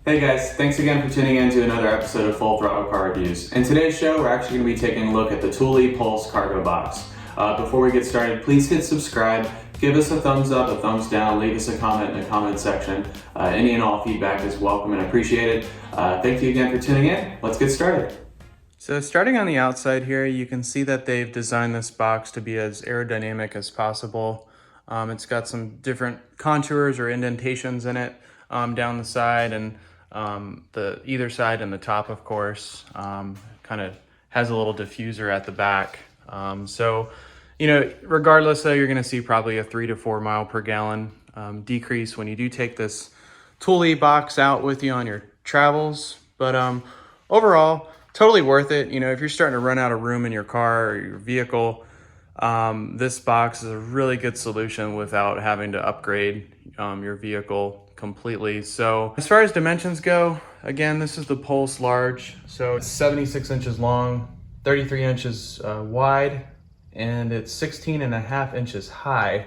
Hey guys, thanks again for tuning in to another episode of Full Throttle Car Reviews. In today's show, we're actually going to be taking a look at the Thule Pulse cargo box. Before we get started, please hit subscribe, give us a thumbs up, a thumbs down, leave us a comment in the comment section. Any and all feedback is welcome and appreciated. Thank you again for tuning in. Let's get started. So starting on the outside here, you can see that they've designed this box to be as aerodynamic as possible. It's got some different contours or indentations in it down the side and the either side and the top, of course. Kind of has a little diffuser at the back. So, you know, regardless though, you're going to see probably a 3 to 4 mile per gallon decrease when you do take this Thule box out with you on your travels. But overall, totally worth it. You know, if you're starting to run out of room in your car or your vehicle, this box is a really good solution without having to upgrade your vehicle completely. So as far as dimensions go, again, this is the Pulse Large. So it's 76 inches long, 33 inches wide, and it's 16.5 inches high.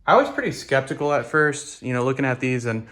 I was pretty skeptical at first, you know, looking at these and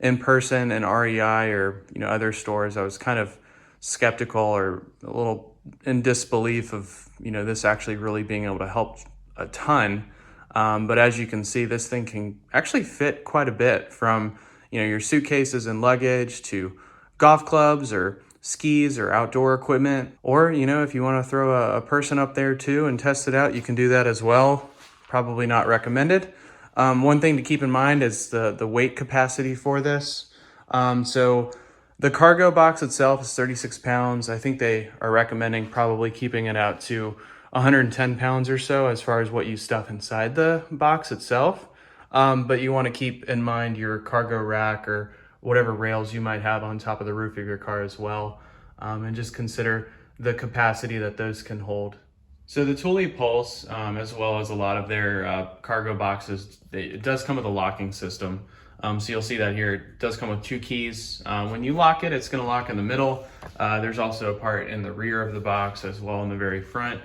in person and REI or, you know, other stores. I was kind of skeptical or a little in disbelief of, you know, this actually really being able to help a ton. But as you can see, this thing can actually fit quite a bit, from, you know, your suitcases and luggage to golf clubs or skis or outdoor equipment. Or, you know, if you want to throw a person up there too and test it out, you can do that as well. Probably not recommended. One thing to keep in mind is the weight capacity for this. So the cargo box itself is 36 pounds. I think they are recommending probably keeping it out to 110 pounds or so as far as what you stuff inside the box itself. But you want to keep in mind your cargo rack or whatever rails you might have on top of the roof of your car as well. And just consider the capacity that those can hold. So the Thule Pulse, as well as a lot of their cargo boxes, it does come with a locking system. So you'll see that here, it does come with 2 keys. When you lock it, it's going to lock in the middle. There's also a part in the rear of the box as well in the very front.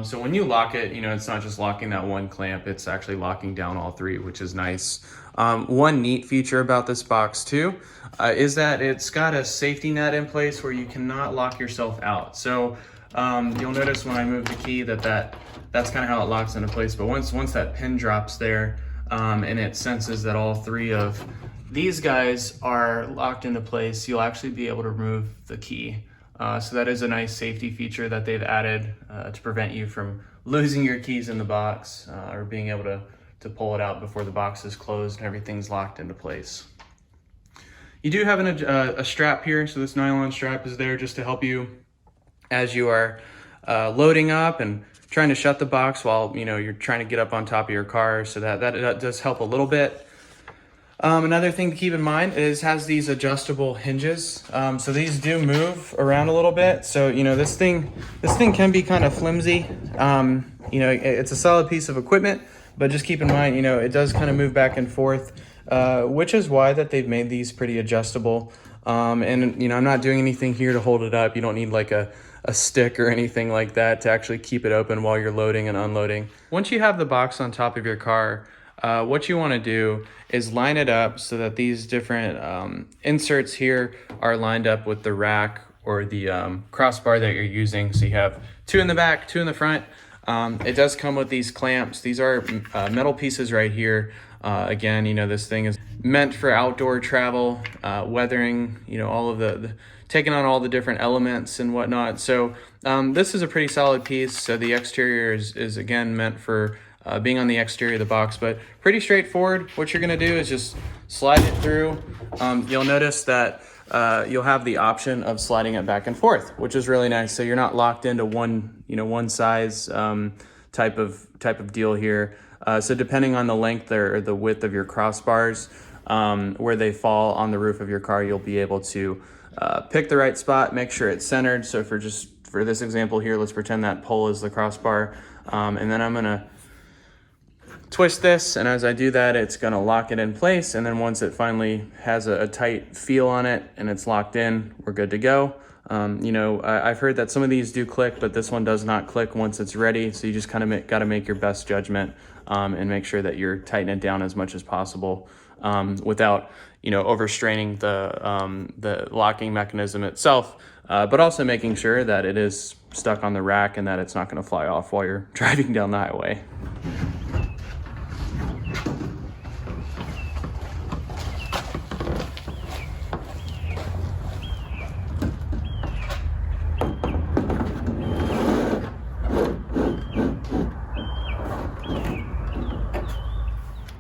So when you lock it, you know, it's not just locking that one clamp, it's actually locking down all 3, which is nice. One neat feature about this box too, is that it's got a safety net in place where you cannot lock yourself out. So you'll notice when I move the key that's kind of how it locks into place. But once that pin drops there, and it senses that all 3 of these guys are locked into place, you'll actually be able to remove the key. So that is a nice safety feature that they've added to prevent you from losing your keys in the box or being able to pull it out before the box is closed and everything's locked into place. You do have a strap here, so this nylon strap is there just to help you as you are loading up and trying to shut the box while, you know, you're trying to get up on top of your car, so that does help a little bit. Another thing to keep in mind is has these adjustable hinges. So these do move around a little bit. So, you know, this thing can be kind of flimsy. You know, it's a solid piece of equipment, but just keep in mind, you know, it does kind of move back and forth, which is why that they've made these pretty adjustable. And, you know, I'm not doing anything here to hold it up. You don't need like a stick or anything like that to actually keep it open while you're loading and unloading. Once you have the box on top of your car, what you want to do is line it up so that these different inserts here are lined up with the rack or the crossbar that you're using. So you have 2 in the back, 2 in the front. It does come with these clamps. These are metal pieces right here. Again, you know, this thing is meant for outdoor travel, weathering, you know, all of the taking on all the different elements and whatnot. So this is a pretty solid piece. So the exterior is again meant for being on the exterior of the box, but pretty straightforward. What you're gonna do is just slide it through. You'll notice that you'll have the option of sliding it back and forth, which is really nice. So you're not locked into one size type of deal here. So depending on the length or the width of your crossbars, where they fall on the roof of your car, you'll be able to pick the right spot, make sure it's centered. So for this example here, let's pretend that pole is the crossbar. And then I'm gonna twist this, and as I do that, it's gonna lock it in place. And then once it finally has a tight feel on it and it's locked in, we're good to go. You know, I've heard that some of these do click, but this one does not click once it's ready. So you just kind of got to make your best judgment and make sure that you're tightening it down as much as possible without, you know, overstraining the locking mechanism itself, but also making sure that it is stuck on the rack and that it's not going to fly off while you're driving down the highway.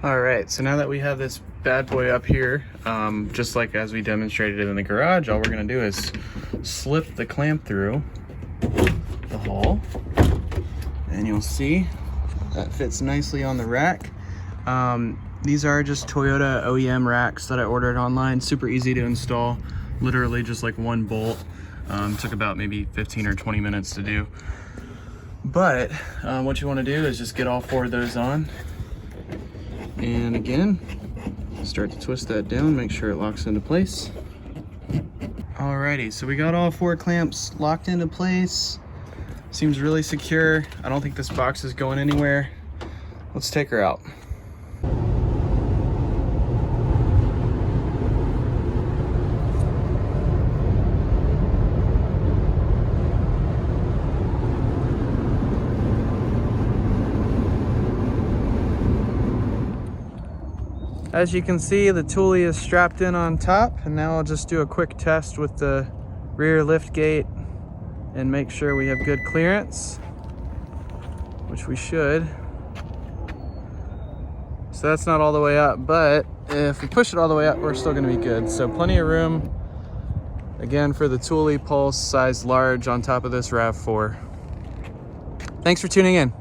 All right, so now that we have this bad boy up here, just like as we demonstrated it in the garage, all we're gonna do is slip the clamp through the hole, and you'll see that fits nicely on the rack. These are just Toyota OEM racks that I ordered online, super easy to install, literally just like one bolt. Took about maybe 15 or 20 minutes to do. But what you wanna do is just get all 4 of those on. And again, start to twist that down, make sure it locks into place. Alrighty, so we got all 4 clamps locked into place. Seems really secure. I don't think this box is going anywhere. Let's take her out. As you can see, the Thule is strapped in on top, and now I'll just do a quick test with the rear lift gate and make sure we have good clearance, which we should. So that's not all the way up, but if we push it all the way up, we're still gonna be good. So plenty of room, again, for the Thule Pulse size large on top of this RAV4. Thanks for tuning in.